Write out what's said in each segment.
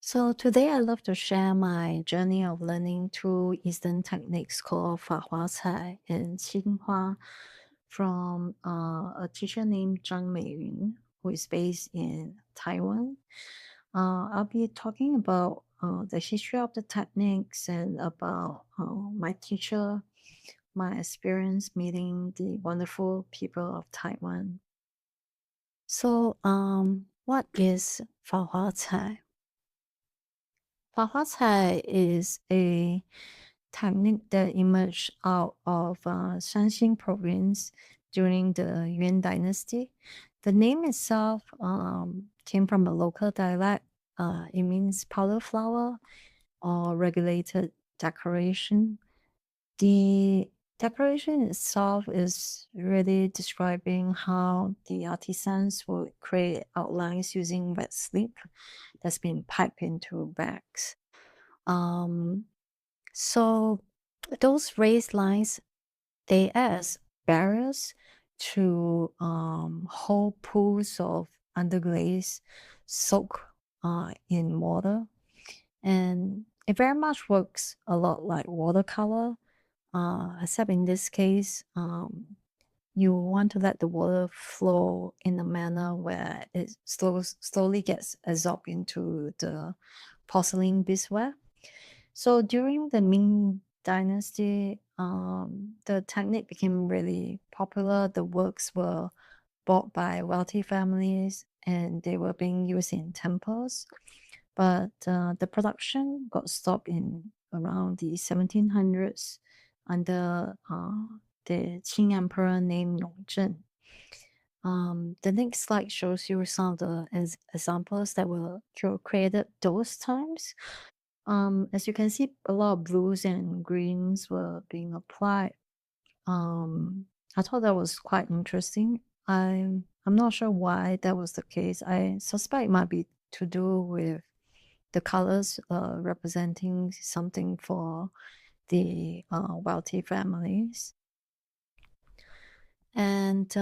So today I love to share my journey of learning two Eastern techniques called Fa Hua Cai and Qing Hua from a teacher named Chang Mei Yun, who is based in Taiwan. I'll be talking about the history of the techniques and about my teacher, my experience meeting the wonderful people of Taiwan. So, what is Fa Hua Cai? Fa Hua Cai is a technique that emerged out of Shanxi province during the Yuan dynasty. The name itself came from a local dialect. It means powder flower or regulated decoration. The decoration itself is really describing how the artisans would create outlines using wet slip that's been piped into bags. Um, so those raised lines, they act as barriers to hold pools of underglaze soak in water. And it very much works a lot like watercolor, except in this case, you want to let the water flow in a manner where it slowly gets absorbed into the porcelain beeswax. So during the Ming Dynasty, the technique became really popular. The works were bought by wealthy families and they were being used in temples. But the production got stopped in around the 1700s under the Qing emperor named Yongzheng. The next slide shows you some of the examples that were created those times. As you can see, a lot of blues and greens were being applied. I thought that was quite interesting. I'm not sure why that was the case. I suspect it might be to do with the colors representing something for the wealthy families. And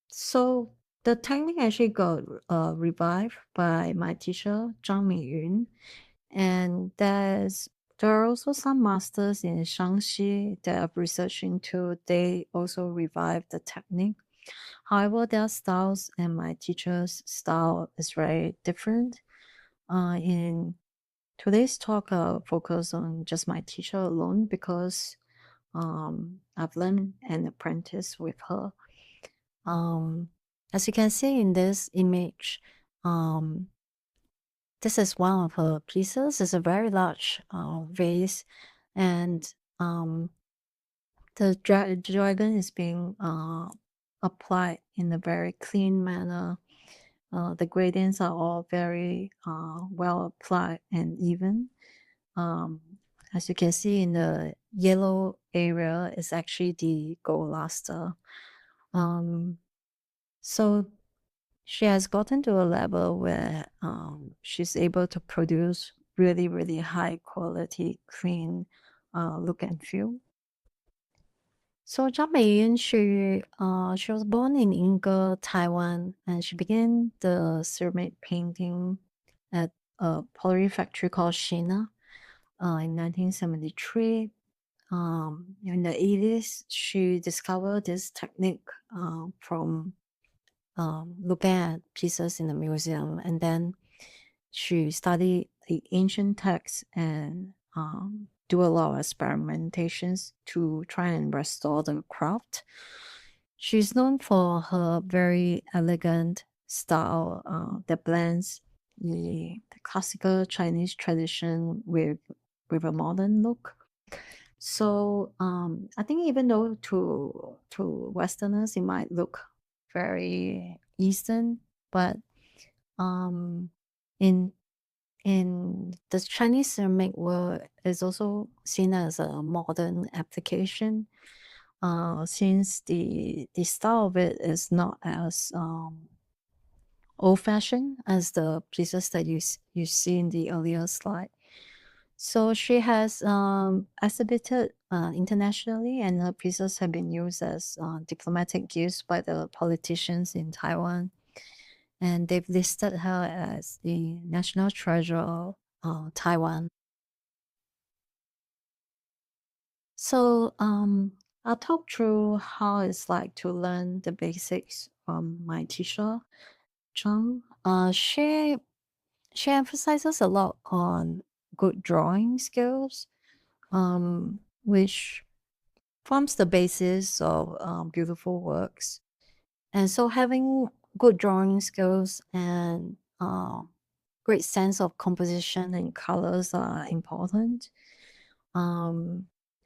so the technique actually got revived by my teacher, Chang Mei Yun. And there are also some masters in Shanxi that have researched into, they also revived the technique. However, their styles and my teacher's style is very different. In today's talk, I'll focus on just my teacher alone because I've learned and apprenticed with her. As you can see in this image, um, this is one of her pieces. It's a very large vase, and the dragon is being applied in a very clean manner. The gradients are all very well applied and even. As you can see in the yellow area is actually the gold luster. So she has gotten to a level where she's able to produce really, really high quality, clean look and feel. So Zhang Meiyun, she was born in Yingge, Taiwan, and she began the ceramic painting at a pottery factory called Shina in 1973. In the 80s, she discovered this technique from looking at pieces in the museum, and then she studied the ancient texts and do a lot of experimentations to try and restore the craft. She's known for her very elegant style that blends the classical Chinese tradition with a modern look. So I think even though to Westerners it might look very Eastern, but um, in the Chinese ceramic world is also seen as a modern application, since the style of it is not as old-fashioned as the pieces that you see in the earlier slide. So she has exhibited internationally, and her pieces have been used as diplomatic gifts by the politicians in Taiwan. and they've listed her as the national treasure of Taiwan. So I'll talk through how it's like to learn the basics from my teacher, Chang. She emphasizes a lot on good drawing skills, which forms the basis of beautiful works. And so having good drawing skills and great sense of composition and colors are important.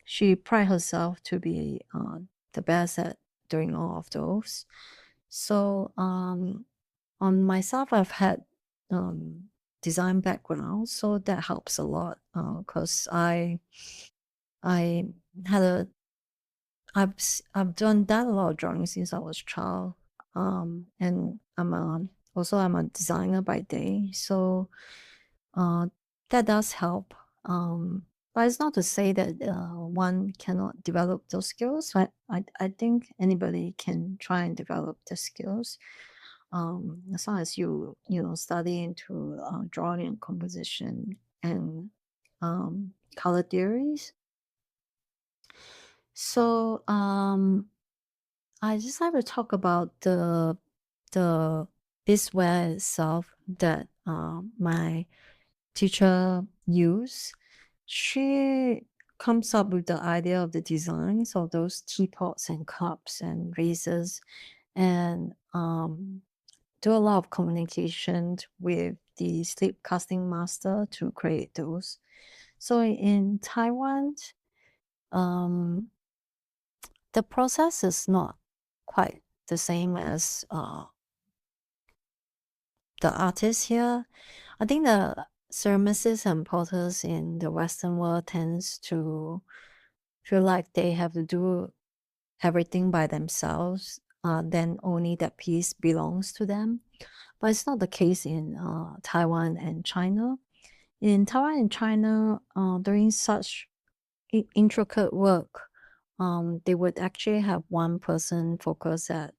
She prides herself to be the best at doing all of those. So on myself, I've had design background, so that helps a lot because I had a I've done that a lot of drawing since I was a child. And I'm a designer by day, so that does help. But it's not to say that one cannot develop those skills. I think anybody can try and develop the skills. As long as you study into drawing and composition and color theories. So I just like to talk about the beesware itself that my teacher used. She comes up with the idea of the designs of those teapots and cups and vases, and do a lot of communication with the slip casting master to create those. So in Taiwan, um, the process is not quite the same as the artists here. I think the ceramicists and potters in the Western world tends to feel like they have to do everything by themselves. Then only that piece belongs to them. But it's not the case in Taiwan and China. In Taiwan and China, doing such intricate work, they would actually have one person focus at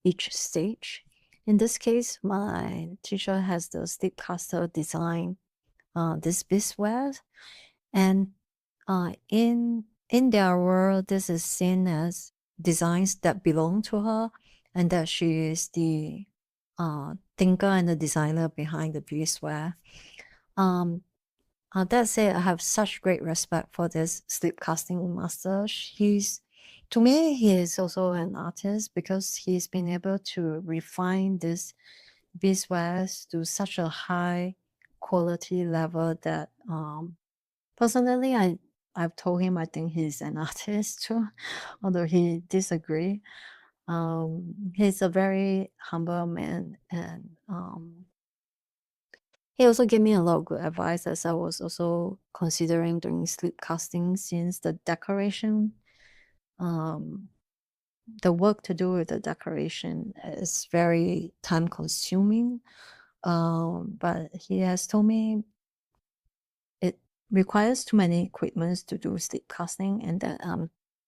each stage. In this case, my teacher has the slipcaster design this beeswares, and in their world, this is seen as designs that belong to her, and that she is the thinker and the designer behind the beesware. That said, I have such great respect for this slip casting master. To me, he is also an artist because he's been able to refine this beeswares to such a high quality level that personally I've told him I think he's an artist too, although he disagree. He's a very humble man, and he also gave me a lot of good advice as I was also considering doing slip casting, since the decoration, the work to do with the decoration is very time consuming. But he has told me it requires too many equipments to do slip casting, and that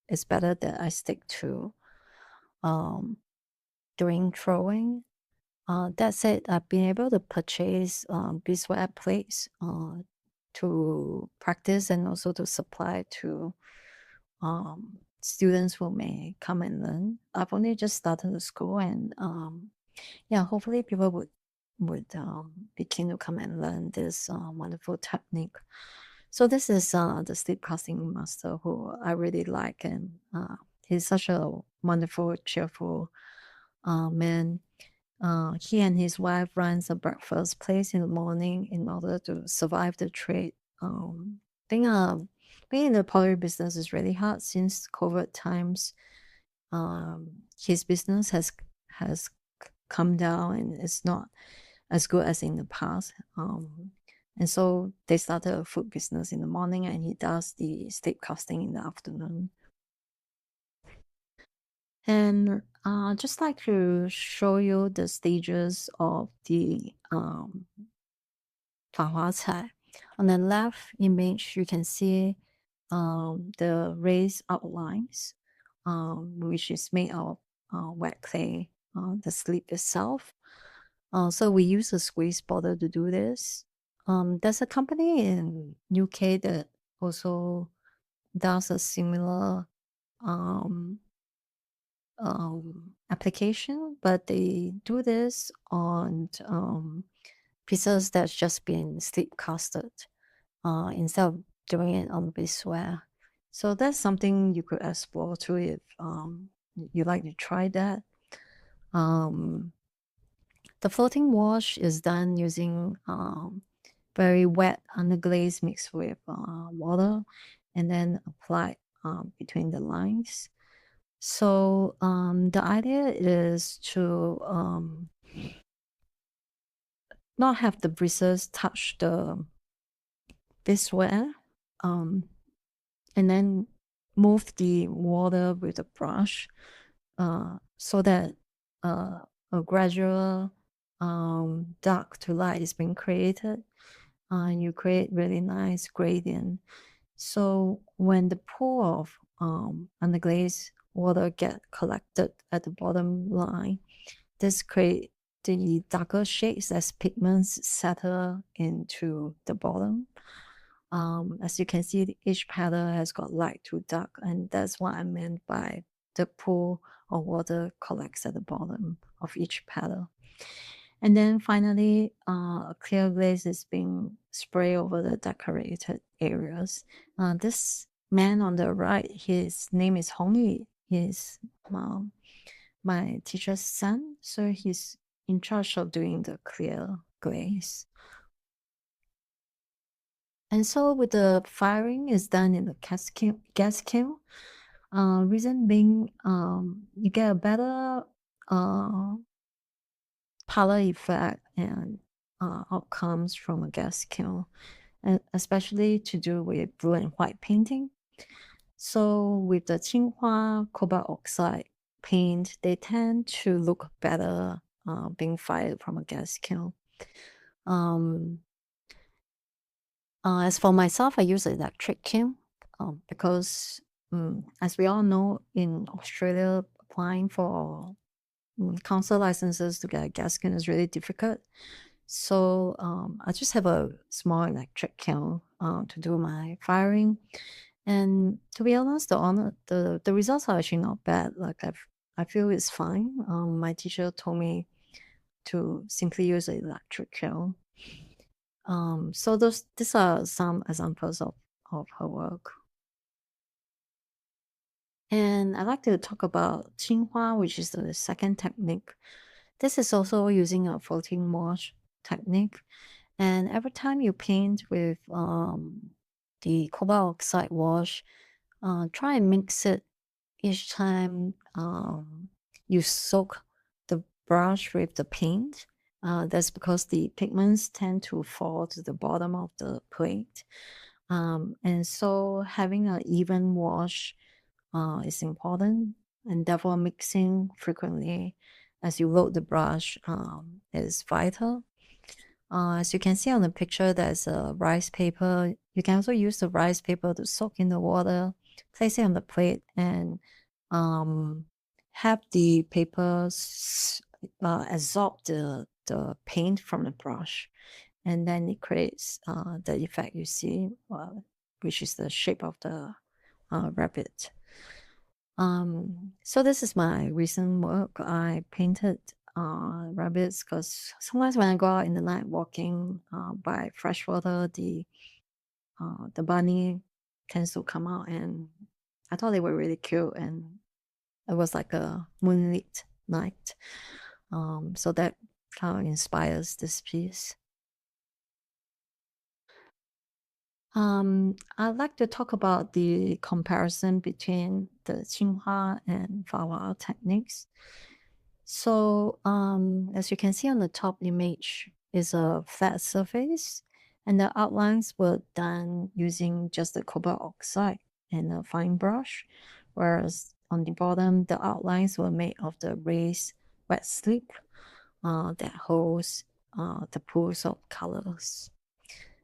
it's better that I stick to doing throwing. That said, I've been able to purchase beesware plates to practice and also to supply to students who may come and learn. I've only just started the school, and yeah, hopefully people would be keen to come and learn this wonderful technique. So this is the slip casting master who I really like, and he's such a wonderful, cheerful man. He and his wife runs a breakfast place in the morning in order to survive the trade. I think being in the pottery business is really hard since COVID times. His business has come down and it's not as good as in the past. And so they started a food business in the morning, and he does the steak casting in the afternoon. And just like to show you the stages of the Fa Hua Cai. On the left image, you can see the raised outlines, which is made of wet clay, the slip itself. So we use a squeeze bottle to do this. There's a company in UK that also does a similar um, application, but they do this on pieces that's just been slip casted instead of doing it on bisware. So that's something you could explore too if you like to try that. Um, the floating wash is done using very wet underglaze mixed with water and then applied between the lines. So the idea is to not have the bristles touch the bisware, and then move the water with the brush so that a gradual dark to light is being created. And you create really nice gradient. So when the pool of underglaze water get collected at the bottom line, this create the darker shades as pigments settle into the bottom. As you can see, each petal has got light to dark, and that's what I meant by the pool of water collects at the bottom of each petal. And then finally, a clear glaze is being sprayed over the decorated areas. This man on the right, his name is Hong Yi. He's my teacher's son, so he's in charge of doing the clear glaze. And so with the firing is done in the gas kiln. Reason being, you get a better color effect and outcomes from a gas kiln, and especially to do with blue and white painting. So with the Qing Hua cobalt oxide paint, they tend to look better being fired from a gas kiln. As for myself, I use electric kiln because, as we all know, in Australia, applying for council licenses to get a gas kiln is really difficult. So I just have a small electric kiln to do my firing. And to be honest, the results are actually not bad. Like I feel it's fine. My teacher told me to simply use an electric kiln. So these are some examples of her work. And I'd like to talk about Qing Hua, which is the second technique. This is also using a floating wash technique. And every time you paint with the cobalt oxide wash, try and mix it each time you soak the brush with the paint. That's because the pigments tend to fall to the bottom of the plate. And so having an even wash is important, and therefore mixing frequently as you load the brush is vital. As you can see on the picture, there's a rice paper. You can also use the rice paper to soak in the water, place it on the plate, and have the paper absorb the paint from the brush. And then it creates the effect you see, which is the shape of the rabbit. So this is my recent work. I painted rabbits because sometimes when I go out in the night walking by fresh water, the bunny tends to come out, and I thought they were really cute, and it was like a moonlit night. So that kind of inspires this piece. I'd like to talk about the comparison between the Qing Hua and Fa Hua techniques. So, as you can see on the top image is a flat surface, and the outlines were done using just the cobalt oxide and a fine brush, whereas on the bottom, the outlines were made of the raised wet slip that holds the pools of colors.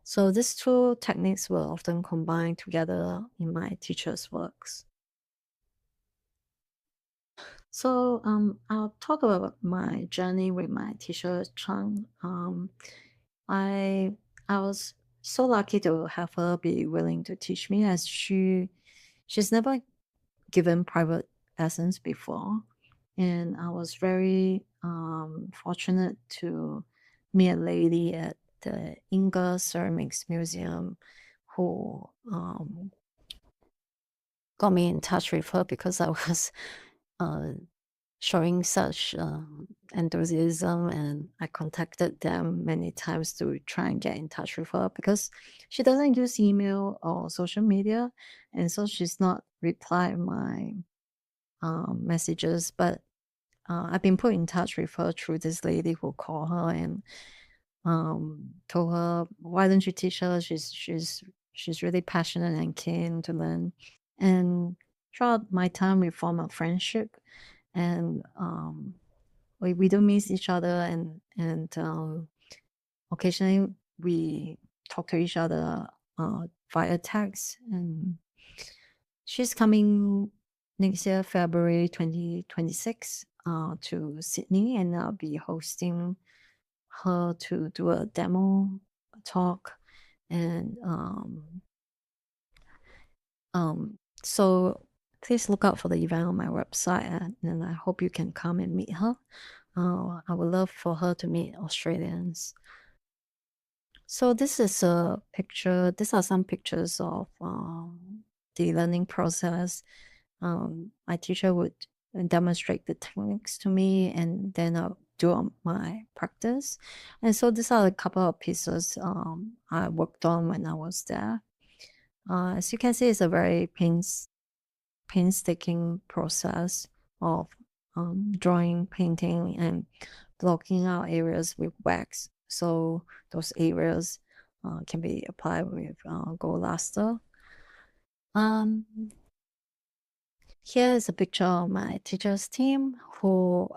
So these two techniques were often combined together in my teacher's works. I'll talk about my journey with my teacher Chang. I I was so lucky to have her be willing to teach me, as she's never given private lessons before, and I was very fortunate to meet a lady at the Yingge Ceramics Museum who got me in touch with her because I was uh, showing such enthusiasm, and I contacted them many times to try and get in touch with her because she doesn't use email or social media, and so she's not replying my messages. But I've been put in touch with her through this lady who called her and told her, "Why don't you teach her? She's really passionate and keen to learn." And throughout my time, we formed a friendship, and we do miss each other, and occasionally we talk to each other via text. And she's coming next year, February 2026, to Sydney, and I'll be hosting her to do a demo talk. And so please look out for the event on my website, and I hope you can come and meet her. I would love for her to meet Australians. So this is a picture. These are some pictures of the learning process. My teacher would demonstrate the techniques to me, and then I'll do my practice. And so these are a couple of pieces I worked on when I was there. As you can see, it's a very painstaking process of drawing, painting, and blocking out areas with wax. So those areas can be applied with gold luster. Here is a picture of my teacher's team, who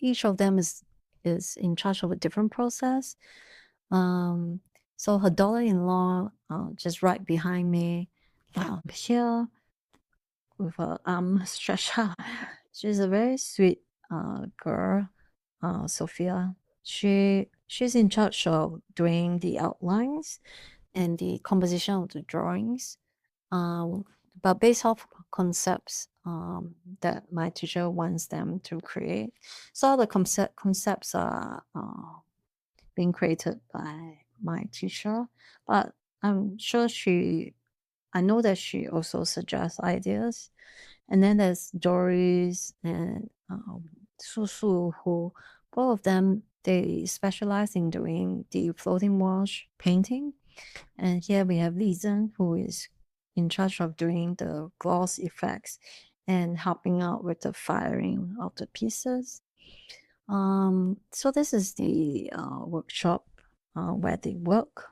each of them is in charge of a different process. So her daughter-in-law, just right behind me, here with her arm stretched out. She's a very sweet girl, Sophia. She's in charge of doing the outlines and the composition of the drawings, but based off concepts that my teacher wants them to create. So the concepts are being created by my teacher, but I'm sure I know that she also suggests ideas. And then there's Doris and Su, who both of them, they specialize in doing the floating wash painting. And here we have Li Zhen, who is in charge of doing the gloss effects and helping out with the firing of the pieces. So this is the workshop where they work.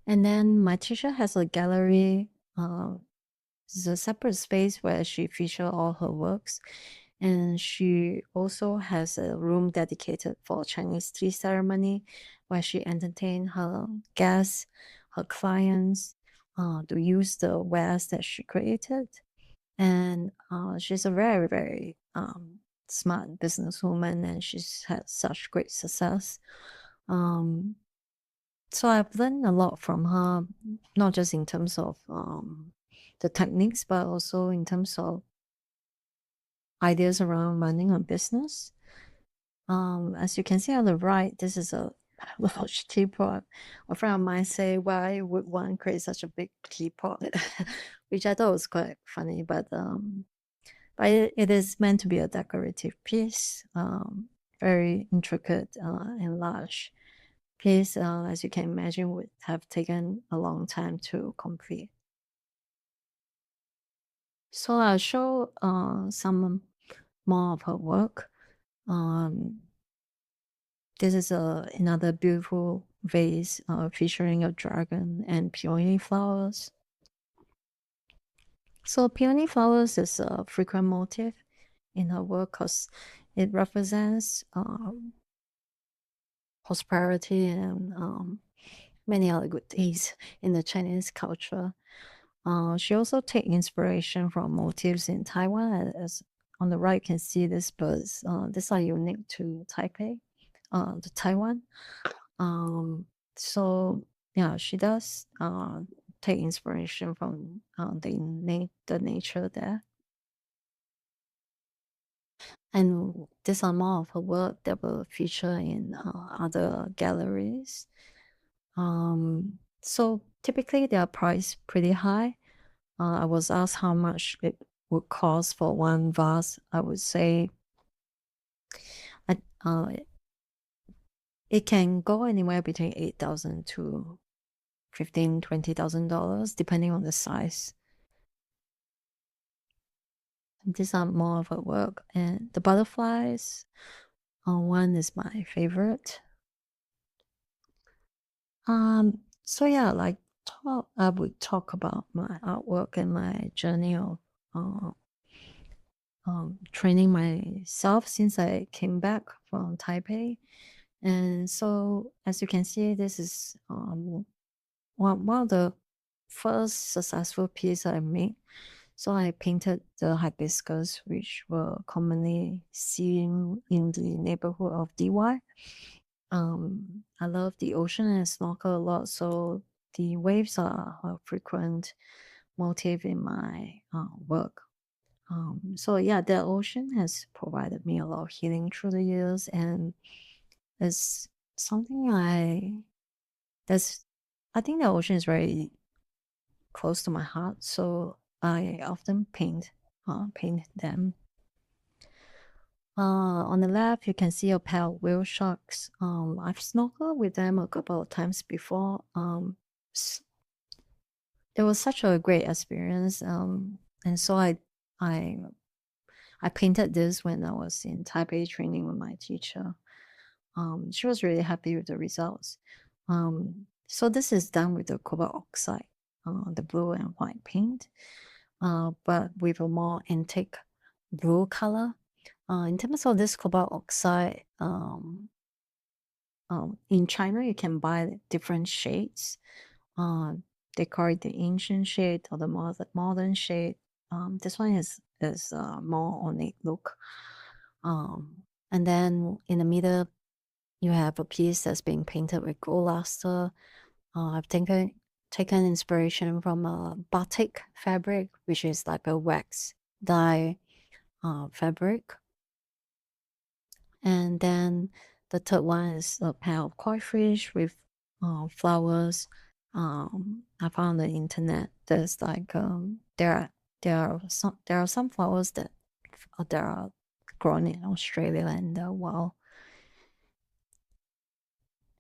And then my teacher has a gallery. It's a separate space where she features all her works. And she also has a room dedicated for Chinese tea ceremony, where she entertains her guests, her clients, to use the wares that she created. And she's a very, very smart businesswoman, and she's had such great success. So I've learned a lot from her, not just in terms of the techniques, but also in terms of ideas around running a business. As you can see on the right, this is a large teapot. A friend of mine say, "Why would one create such a big teapot?" Which I thought was quite funny, but it is meant to be a decorative piece, very intricate and large piece, as you can imagine, would have taken a long time to complete. So I'll show some more of her work. This is another beautiful vase featuring a dragon and peony flowers. So peony flowers is a frequent motif in her work because it represents prosperity and many other good things in the Chinese culture. She also take inspiration from motifs in Taiwan. As on the right, you can see these birds. These are unique to Taipei, to Taiwan. So yeah, she does take inspiration from the nature there. And these are more of her work that will feature in other galleries. So typically they are priced pretty high. I was asked how much it would cost for one vase. I would say I, uh, it can go anywhere between 8,000 to $20,000 depending on the size. These are more of her work, and the butterflies one is my favorite. So yeah, I would talk about my artwork and my journey of uh, training myself since I came back from Taipei. And so, as you can see, this is one of the first successful piece I made. So I painted the hibiscus, which were commonly seen in the neighborhood of DY. I love the ocean and snorkel a lot, so the waves are a frequent motif in my work. So yeah, the ocean has provided me a lot of healing through the years, and it's something that's I think the ocean is very close to my heart, so I often paint them. On the left, you can see a pair of whale sharks. I've snorkeled with them a couple of times before. It was such a great experience. And so I I painted this when I was in Taipei training with my teacher. She was really happy with the results. So this is done with the cobalt oxide, the blue and white paint, but with a more antique blue color. In terms of this cobalt oxide, in China you can buy different shades. They call it the ancient shade or the modern shade. This one is more ornate look. And then in the middle, you have a piece that's being painted with gold luster. I've taken inspiration from a batik fabric, which is like a wax dye fabric. And then the third one is a pair of koi fish with flowers. I found on the internet. There's like there are some flowers that are grown in Australia and wild.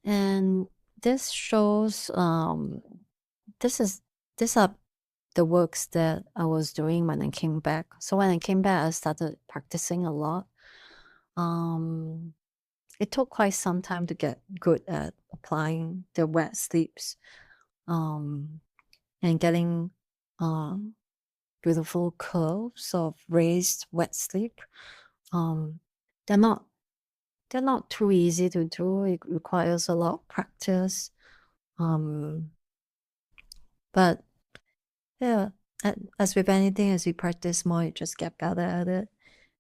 And this shows this is these are the works that I was doing when I came back. So when I came back, I started practicing a lot. It took quite some time to get good at applying the wet slips, and getting beautiful curves of raised wet slip. Um, they're not they're not too easy to do. It requires a lot of practice. But yeah, as with anything, as you practice more, you just get better at it.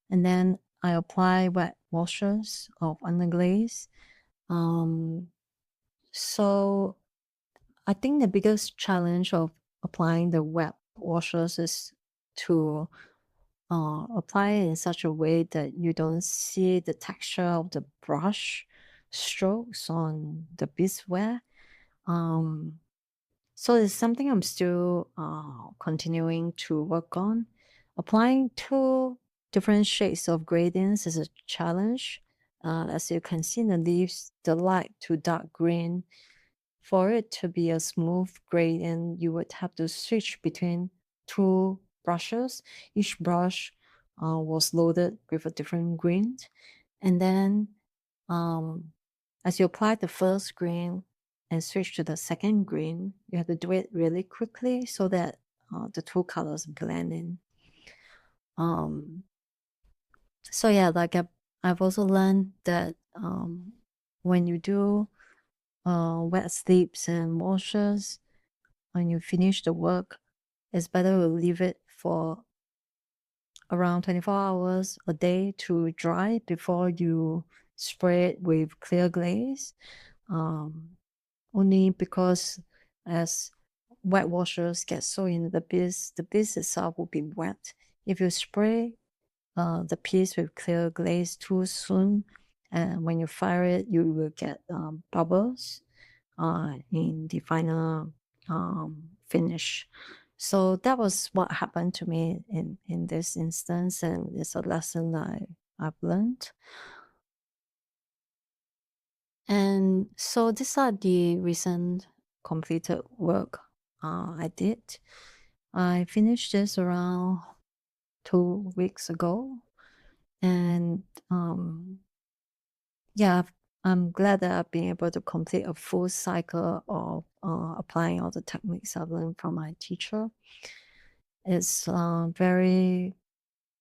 And then I apply wet washers of underglaze. So I think the biggest challenge of applying the wet washers is to apply it in such a way that you don't see the texture of the brush strokes on the beadware. So it's something I'm still continuing to work on. Applying two different shades of gradients is a challenge. As you can see in the leaves, the light to dark green. For it to be a smooth gradient, you would have to switch between two brushes. Each brush was loaded with a different green. And then as you apply the first green and switch to the second green, you have to do it really quickly so that the two colors blend in. So yeah, like I've also learned that when you do wet slips and washes, when you finish the work, it's better to leave it for around 24 hours a day to dry before you spray it with clear glaze. Only because as wet washers get soaked in the piece itself will be wet. If you spray the piece with clear glaze too soon, and when you fire it, you will get bubbles in the final finish. So that was what happened to me in this instance, and it's a lesson I've learned. And so these are the recent completed work I did. I finished this around 2 weeks ago, and yeah, I'm glad that I've been able to complete a full cycle of applying all the techniques I've learned from my teacher. It's a very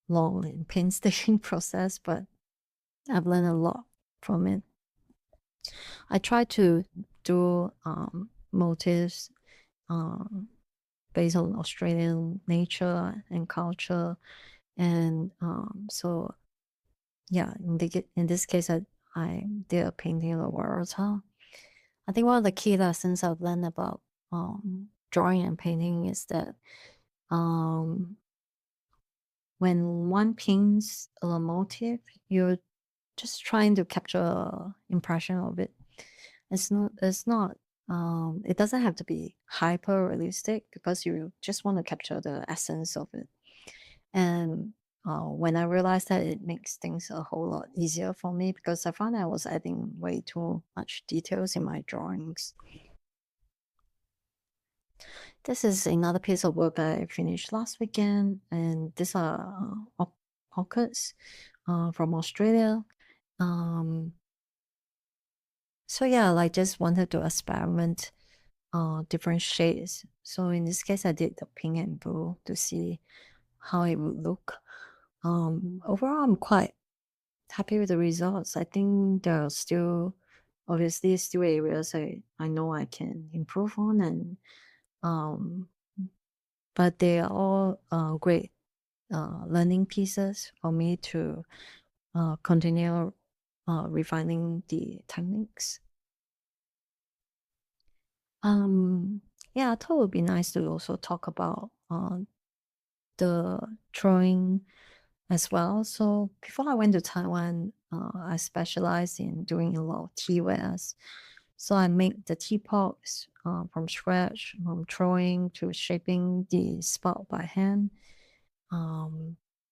long and painstaking process, but I've learned a lot from it. I try to do motifs based on Australian nature and culture, and so yeah, in this case, I did a painting of water. I think one of the key lessons I've learned about drawing and painting is that when one paints a motif, you're just trying to capture an impression of it. It's not it doesn't have to be hyper realistic because you just want to capture the essence of it. And when I realized that, it makes things a whole lot easier for me because I found I was adding way too much details in my drawings. This is another piece of work I finished last weekend, and these are orchids from Australia. So yeah, I just wanted to experiment different shades. So in this case, I did the pink and blue to see how it would look. Overall, I'm quite happy with the results. I think there are still, obviously, still areas I know I can improve on, and but they are all great learning pieces for me to continue refining the techniques. Yeah, I thought it would be nice to also talk about the drawing as well. So before I went to Taiwan, I specialized in doing a lot of teawares. So I make the teapots from scratch, from drawing to shaping the spout by hand,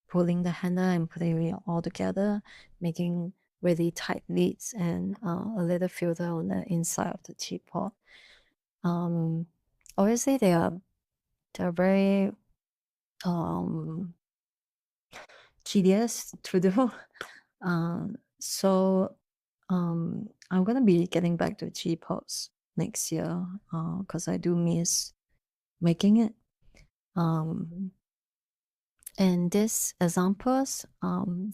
pulling the handle and putting it all together, making really tight lids and a little filter on the inside of the teapot. Obviously, they're very tedious to do. So I'm gonna be getting back to teapots next year because I do miss making it. And these examples,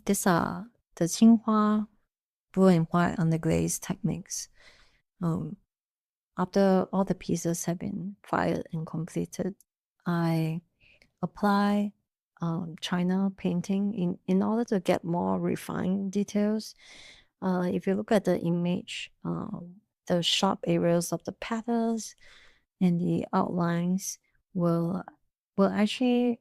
these are the Qing Hua blue and white underglaze techniques. After all the pieces have been fired and completed, I apply China painting in order to get more refined details. If you look at the image, the sharp areas of the petals and the outlines will actually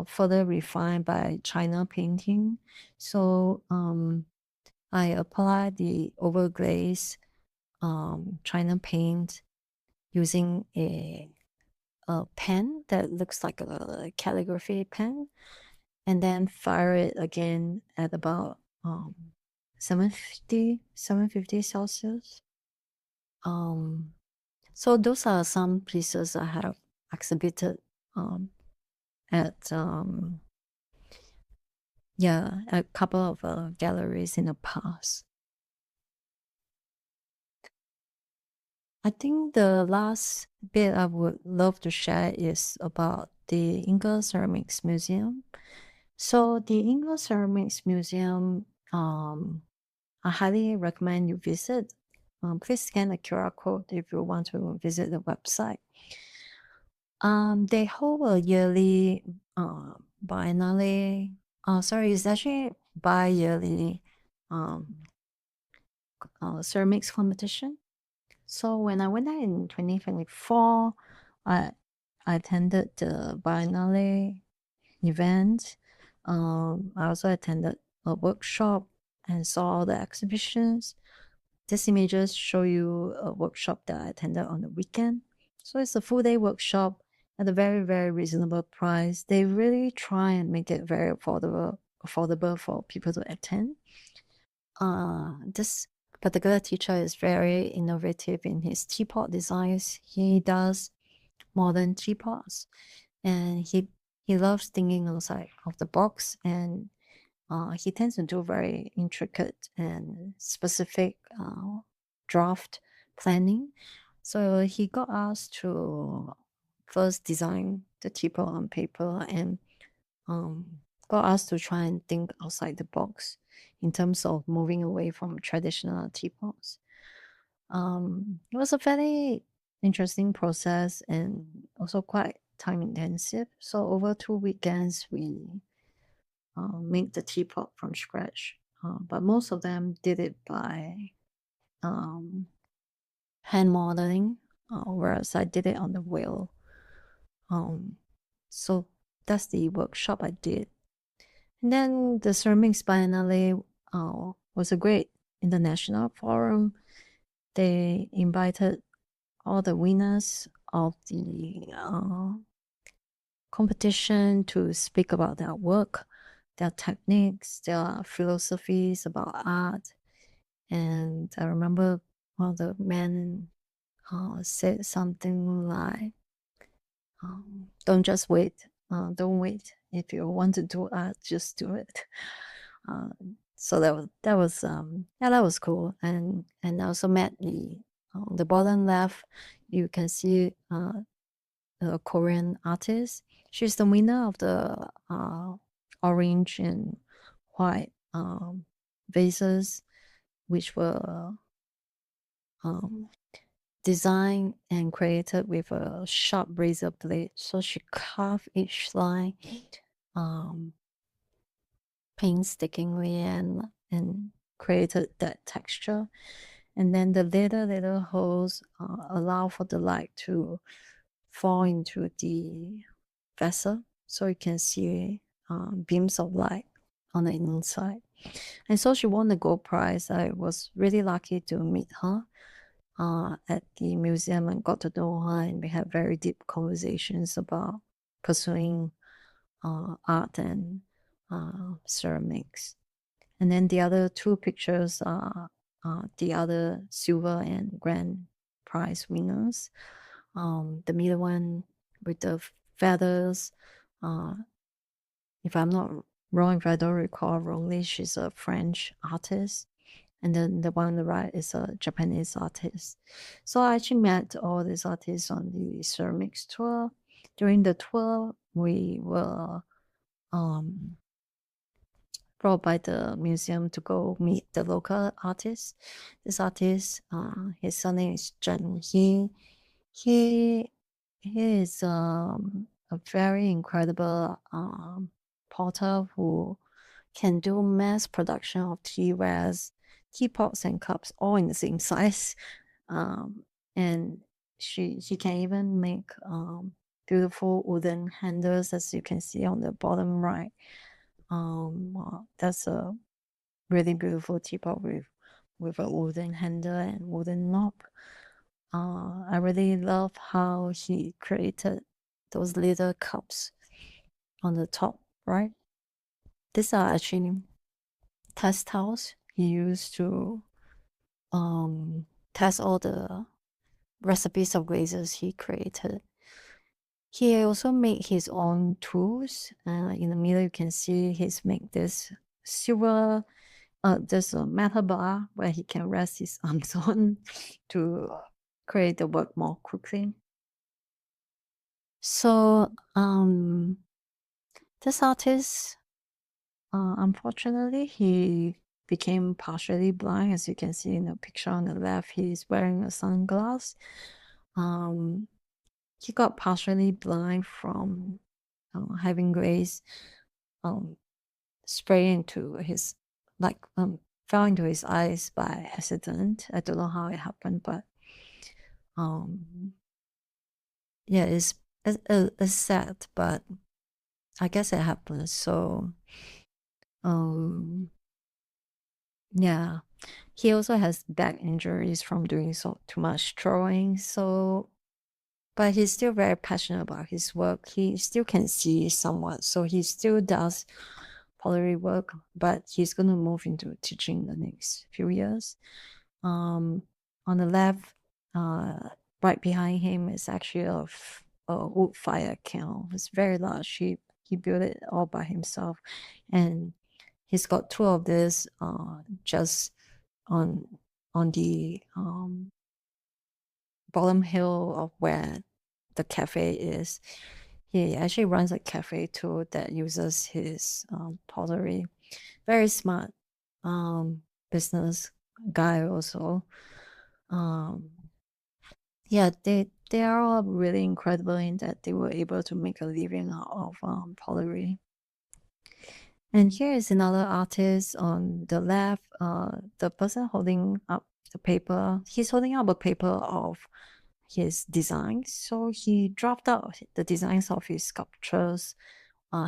further refined by China painting. So I apply the overglaze China paint using a pen that looks like a calligraphy pen, and then fire it again at about 750 Celsius. So those are some pieces I have exhibited at yeah, a couple of galleries in the past. I think the last bit I would love to share is about the Yingge Ceramics Museum. So the Yingge Ceramics Museum, I highly recommend you visit. Please scan the QR code if you want to visit the website. They hold a yearly biennale. It's actually bi-yearly um, ceramics competition. So when I went there in 2024, I attended the biennale event. I also attended a workshop and saw the exhibitions. These images show you a workshop that I attended on the weekend. So it's a full day workshop at a very, very reasonable price. They really try and make it very affordable for people to attend. This particular teacher is very innovative in his teapot designs. He does modern teapots, and he loves thinking outside of the box, and he tends to do very intricate and specific draft planning. So he got us to first design the teapot on paper and um, got us to try and think outside the box in terms of moving away from traditional teapots. It was a very interesting process and also quite time intensive. So over 2 weekends, we made the teapot from scratch. But most of them did it by um, hand modeling, whereas I did it on the wheel. So that's the workshop I did. And then the ceramics biennale was a great international forum. They invited all the winners of the competition to speak about their work, their techniques, their philosophies about art. And I remember one of the men said something like, don't just wait. Don't wait. If you want to do art, just do it. So that was cool. And I also met the on the bottom left, you can see a Korean artist. She's the winner of the orange and white vases, which were um, designed and created with a sharp razor blade. So she carved each line painstakingly and created that texture. And then the little holes allow for the light to fall into the vessel, so you can see beams of light on the inside. And so she won the gold prize. I was really lucky to meet her at the museum and got to know her, and we had very deep conversations about pursuing art and ceramics. And then the other two pictures are the other silver and grand prize winners. The middle one with the feathers, if I'm not wrong, if I don't recall wrongly, she's a French artist. And then the one on the right is a Japanese artist. So I actually met all these artists on the ceramics tour. During the tour, we were brought by the museum to go meet the local artist. This artist, his surname is Chang Mei Yun. He is a very incredible potter who can do mass production of teawares, teapots and cups all in the same size. And she can even make beautiful wooden handles, as you can see on the bottom right. That's a really beautiful teapot with a wooden handle and wooden knob. I really love how he created those little cups on the top, right? These are actually test tiles he used to test all the recipes of glazes he created. He also made his own tools. In the middle, you can see he's made this silver, there's a metal bar where he can rest his arms on to create the work more quickly. So, this artist, unfortunately, he became partially blind. As you can see in the picture on the left, he's wearing a sunglass. he got partially blind from having glaze spray into his, like, fell into his eyes by accident. I don't know how it happened, but yeah, it's sad, but I guess it happens. So yeah, he also has back injuries from doing so too much drawing. So, but he's still very passionate about his work. He still can see somewhat, so he still does pottery work, but he's going to move into teaching the next few years. On the left, right behind him is actually a wood fire kiln. It's very large. He built it all by himself, and he's got two of this just on the bottom hill of where the cafe is. He actually runs a cafe too that uses his pottery. Very smart business guy also. Yeah, they are all really incredible in that they were able to make a living out of pottery. And here is another artist on the left. The person holding up the paper, he's holding up a paper of his designs. So he dropped out the designs of his sculptures, wall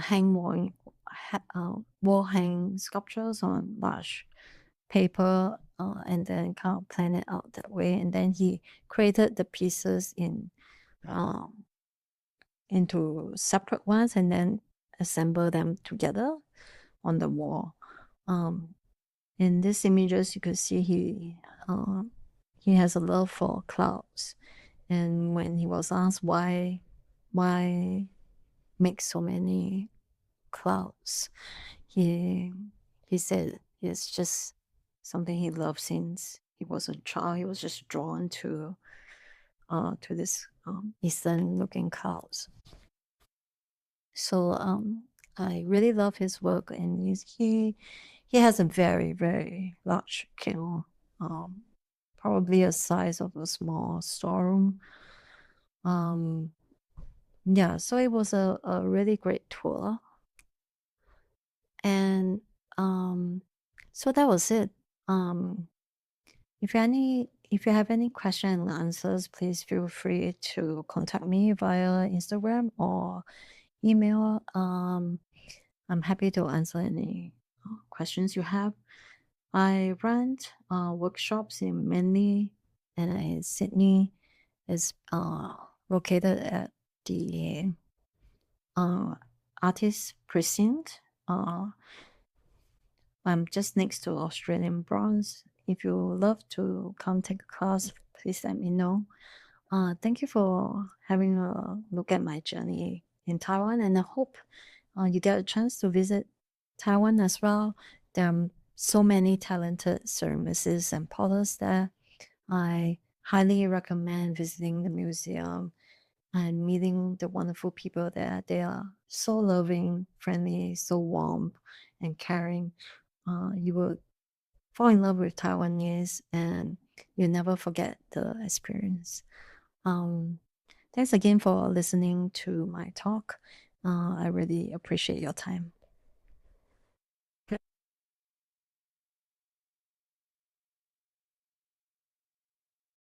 hang sculptures on large paper, and then kind of plan it out that way. And then he created the pieces into separate ones and then assemble them together on the wall. In these images, you could see he has a love for clouds. And when he was asked why make so many clouds, he said it's just something he loved since he was a child. He was just drawn to this eastern looking clouds. So I really love his work, and he has a very, very large kiln, probably a size of a small storeroom. Yeah, so it was a really great tour. And so that was it. If you have any question and answers, please feel free to contact me via Instagram or email. I'm happy to answer any questions you have. I run workshops in Manly and in Sydney. It's located at the Artist Precinct. I'm just next to Australian Bronze. If you love to come take a class, please let me know. Thank you for having a look at my journey in Taiwan, and I hope you get a chance to visit Taiwan as well. There are so many talented ceramicists and potters there. I highly recommend visiting the museum and meeting the wonderful people there. They are so loving, friendly, so warm, and caring. You will fall in love with Taiwanese, and you'll never forget the experience. Thanks again for listening to my talk. I really appreciate your time.